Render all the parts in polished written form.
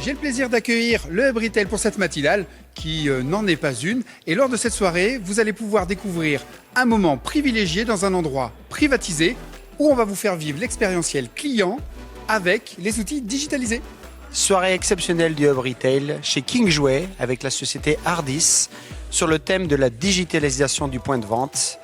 J'ai le plaisir d'accueillir le Hub Retail pour cette matinale qui n'en est pas une. Et lors de cette soirée, vous allez pouvoir découvrir un moment privilégié dans un endroit privatisé où on va vous faire vivre l'expérientiel client avec les outils digitalisés. Soirée exceptionnelle du Hub Retail chez King Jouet avec la société Hardis sur le thème de la digitalisation du point de vente.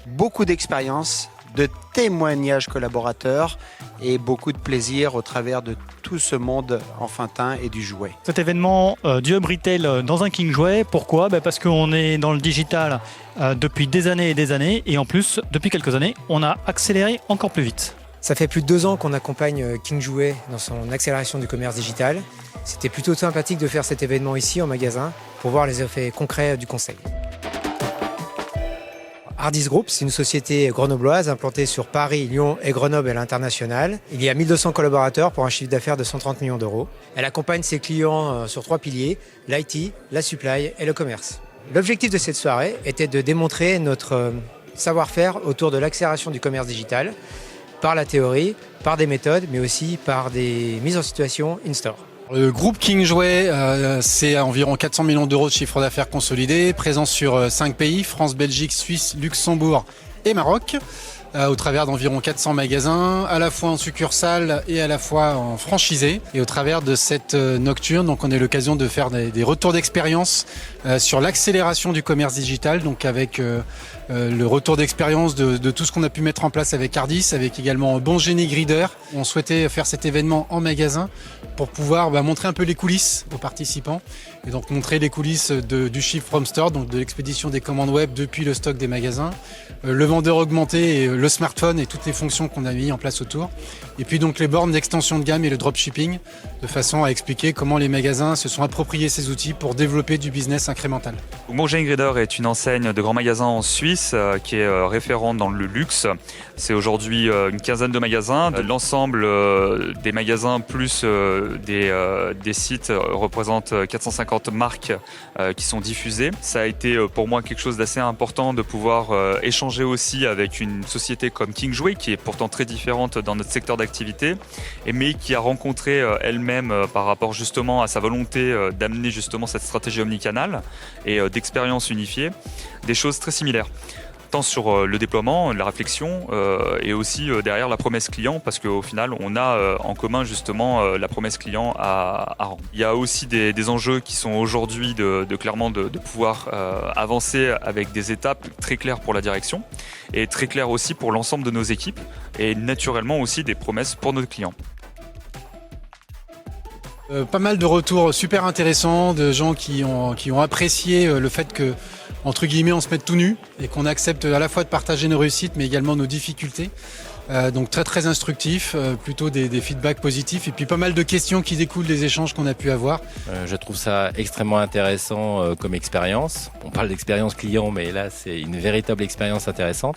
Beaucoup d'expériences, de témoignages collaborateurs et beaucoup de plaisir au travers de tout ce monde enfantin et du jouet. Cet événement du Hub Retail dans un King Jouet, pourquoi ? Parce qu'on est dans le digital depuis des années et en plus, depuis quelques années, on a accéléré encore plus vite. Ça fait plus de 2 ans qu'on accompagne King Jouet dans son accélération du commerce digital. C'était plutôt sympathique de faire cet événement ici en magasin pour voir les effets concrets du conseil. Hardis Group, c'est une société grenobloise implantée sur Paris, Lyon et Grenoble à l'international. Il y a 1200 collaborateurs pour un chiffre d'affaires de 130 millions d'euros. Elle accompagne ses clients sur 3 piliers, l'IT, la supply et le commerce. L'objectif de cette soirée était de démontrer notre savoir-faire autour de l'accélération du commerce digital par la théorie, par des méthodes, mais aussi par des mises en situation in-store. Le groupe King Jouet, c'est environ 400 millions d'euros de chiffre d'affaires consolidé, présent sur 5 pays, France, Belgique, Suisse, Luxembourg et Maroc, au travers d'environ 400 magasins, à la fois en succursale et à la fois en franchisé. Et au travers de cette nocturne, donc on a eu l'occasion de faire des retours d'expérience sur l'accélération du commerce digital, donc avec le retour d'expérience de tout ce qu'on a pu mettre en place avec Hardis, avec également Bon Génie Grider. On souhaitait faire cet événement en magasin pour pouvoir montrer un peu les coulisses aux participants et donc montrer les coulisses du Ship from Store, donc de l'expédition des commandes web depuis le stock des magasins, le vendeur augmenté, et le smartphone et toutes les fonctions qu'on a mis en place autour. Et puis donc les bornes d'extension de gamme et le dropshipping, de façon à expliquer comment les magasins se sont appropriés ces outils pour développer du business incrémental. Bon Génie Grider est une enseigne de grands magasins en Suisse qui est référente dans le luxe. C'est aujourd'hui une quinzaine de magasins. L'ensemble des magasins plus des sites représente 450 marques qui sont diffusées. Ça a été pour moi quelque chose d'assez important de pouvoir échanger aussi avec une société comme King Jouet qui est pourtant très différente dans notre secteur d'activité mais qui a rencontré elle-même par rapport justement à sa volonté d'amener justement cette stratégie omnicanal et d'expérience unifiée, des choses très similaires. Tant sur le déploiement, la réflexion et aussi derrière la promesse client parce qu'au final on a en commun justement la promesse client à rendre. Il y a aussi des enjeux qui sont aujourd'hui clairement de pouvoir avancer avec des étapes très claires pour la direction et très claires aussi pour l'ensemble de nos équipes et naturellement aussi des promesses pour nos clients. Pas mal de retours super intéressants de gens qui ont apprécié le fait que, entre guillemets, on se mette tout nu et qu'on accepte à la fois de partager nos réussites mais également nos difficultés. Donc très très instructif, plutôt des feedbacks positifs et puis pas mal de questions qui découlent des échanges qu'on a pu avoir. Je trouve ça extrêmement intéressant comme expérience. On parle d'expérience client mais là c'est une véritable expérience intéressante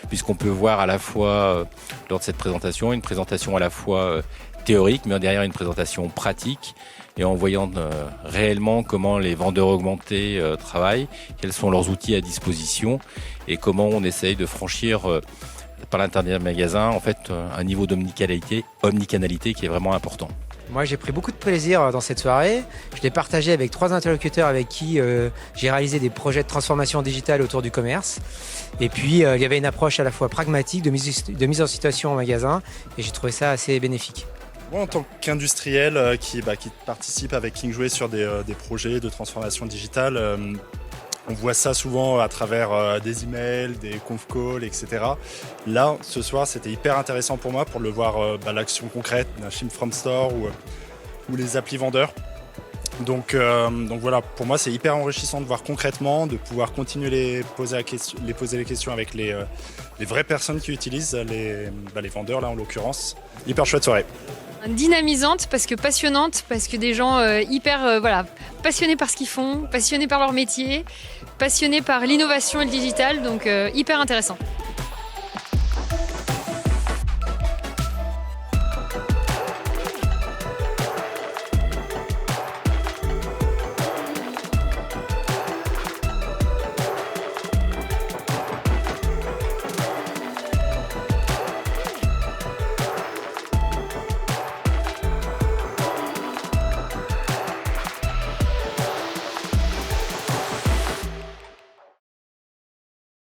puisqu'on peut voir à la fois lors de cette présentation, une présentation à la fois théorique, mais derrière une présentation pratique et en voyant réellement comment les vendeurs augmentés travaillent, quels sont leurs outils à disposition et comment on essaye de franchir par l'intermédiaire du magasin en fait un niveau d'omnicanalité qui est vraiment important. Moi, j'ai pris beaucoup de plaisir dans cette soirée. Je l'ai partagé avec 3 interlocuteurs avec qui j'ai réalisé des projets de transformation digitale autour du commerce. Et puis, il y avait une approche à la fois pragmatique de mise en situation en magasin et j'ai trouvé ça assez bénéfique. Moi, en tant qu'industriel qui participe avec King Jouet sur des projets de transformation digitale, on voit ça souvent à travers des emails, des conf calls, etc. Là, ce soir, c'était hyper intéressant pour moi pour le voir l'action concrète d'un Ship from Store ou les applis vendeurs. Donc voilà, pour moi, c'est hyper enrichissant de voir concrètement, de pouvoir continuer les poser les questions avec les vraies personnes qui utilisent, les vendeurs là en l'occurrence. Hyper chouette soirée. Dynamisante parce que passionnante, parce que des gens passionnés par ce qu'ils font, passionnés par leur métier, passionnés par l'innovation et le digital, donc hyper intéressant.